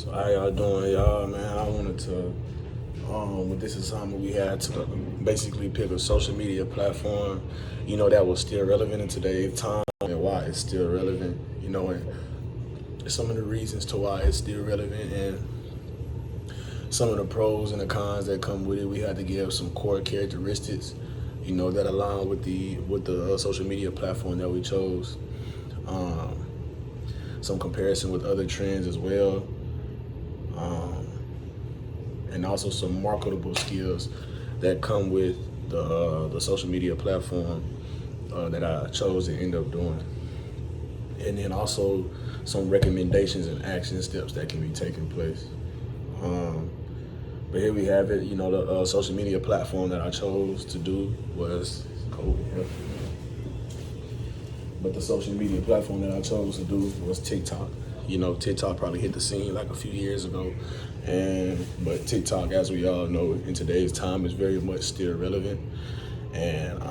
So how y'all doing, y'all? Man, I wanted to, with this assignment we had to basically pick a social media platform, that was still relevant in today's time and why it's still relevant, and some of the reasons to why it's still relevant and some of the pros and the cons that come with it. We had to give some core characteristics, that align with the social media platform that we chose. Um, some comparison with other trends as well. Um, and also some marketable skills that come with the social media platform that I chose to end up doing. And then also some recommendations and action steps that can be taking place. Um, but here we have it. The social media platform that I chose to do was COVID. But the social media platform that I chose to do was TikTok. TikTok probably hit the scene like a few years ago, but TikTok, as we all know, in today's time, is very much still relevant. And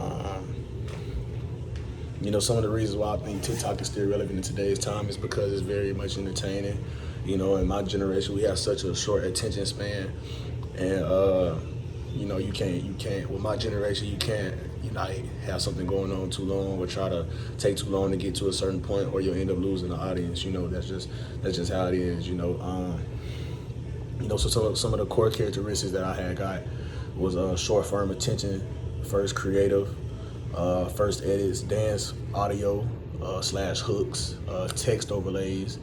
some of the reasons why I think TikTok is still relevant in today's time is because it's very much entertaining. In my generation, we have such a short attention span, and you can't. With my generation, you can't, have something going on too long or try to take too long to get to a certain point, or you'll end up losing the audience. That's just how it is. So some of the core characteristics that I had got was short firm attention, first creative, first edits, dance, audio slash hooks, text overlays,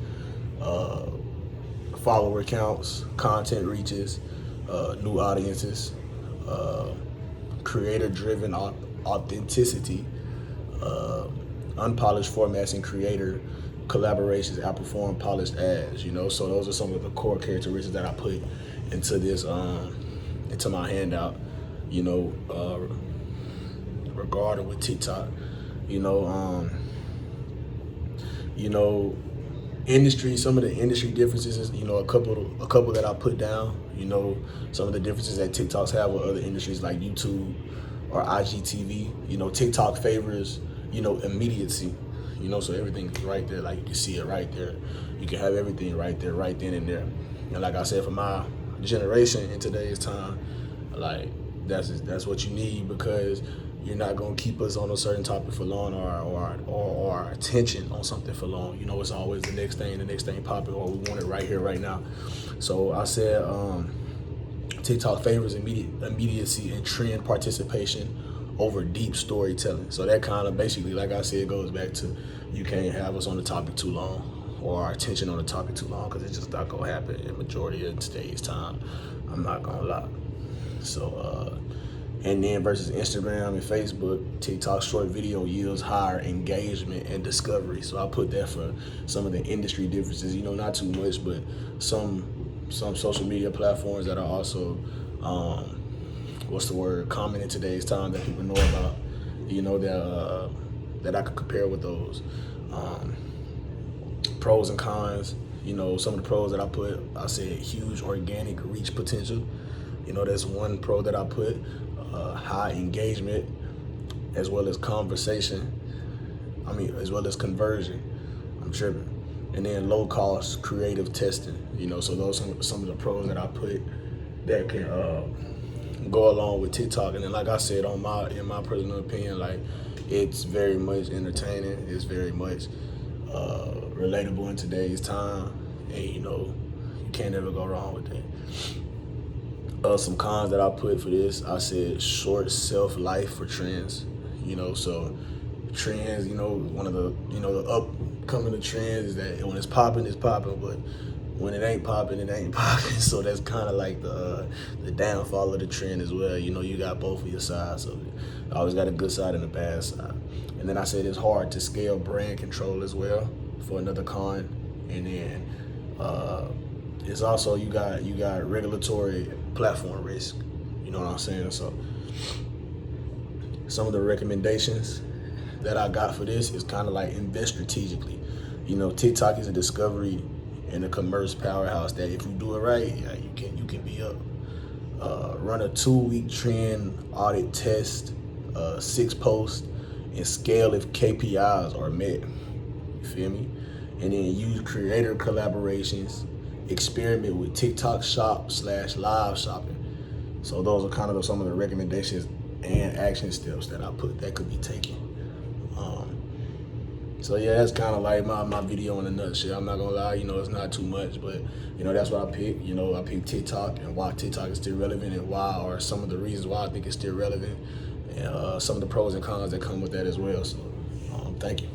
follower counts, content reaches, new audiences, creator-driven authenticity, unpolished formats and creator collaborations outperform polished ads. So those are some of the core characteristics that I put into this into my handout. Regarding with TikTok, industry, some of the industry differences is, a couple that I put down. Some of the differences that TikToks have with other industries like YouTube or IGTV. TikTok favors, immediacy. So everything's right there, like you can see it right there. You can have everything right there, right then and there. And like I said, for my generation in today's time, like that's what you need, because you're not gonna keep us on a certain topic for long, or our attention on something for long. It's always the next thing popping, or we want it right here, right now. So I said TikTok favors immediacy and trend participation over deep storytelling. So that kind of basically, like I said, goes back to you can't have us on the topic too long, or our attention on the topic too long, because it's just not gonna happen in majority of today's time. I'm not gonna lie. So and then versus Instagram and Facebook, TikTok short video yields higher engagement and discovery. So I put that for some of the industry differences. Not too much, but some social media platforms that are also common in today's time that people know about. That I could compare with those pros and cons. Some of the pros that I said huge organic reach potential. That's one pro that I put. High engagement, as well as as well as conversion. I'm tripping. And then low cost creative testing. So those are some of the pros that I put that can go along with TikTok. And then, like I said, in my personal opinion, like, it's very much entertaining. It's very much relatable in today's time, and you can't ever go wrong with that. Some cons that I put for this, I said short shelf life for trends. So trends, one of the upcoming trends is that when it's popping, but when it ain't popping, it ain't popping. So that's kind of like the downfall of the trend as well. You got both of your sides of it. I always got a good side and a bad side. And then I said it's hard to scale brand control as well, for another con. And then it's also you got regulatory platform risk. You know what I'm saying? So some of the recommendations that I got for this is kind of like invest strategically. TikTok is a discovery and a commerce powerhouse that if you do it right, yeah, you can be up. Run a 2-week trend audit test, 6 posts, and scale if KPIs are met. You feel me? And then use creator collaborations experiment with TikTok Shop / live shopping. So those are kind of some of the recommendations and action steps that I put that could be taken. So yeah, that's kind of like my video in a nutshell. I'm not gonna lie, it's not too much, but that's what I picked. I picked TikTok and why TikTok is still relevant and why are some of the reasons why I think it's still relevant and some of the pros and cons that come with that as well. So thank you.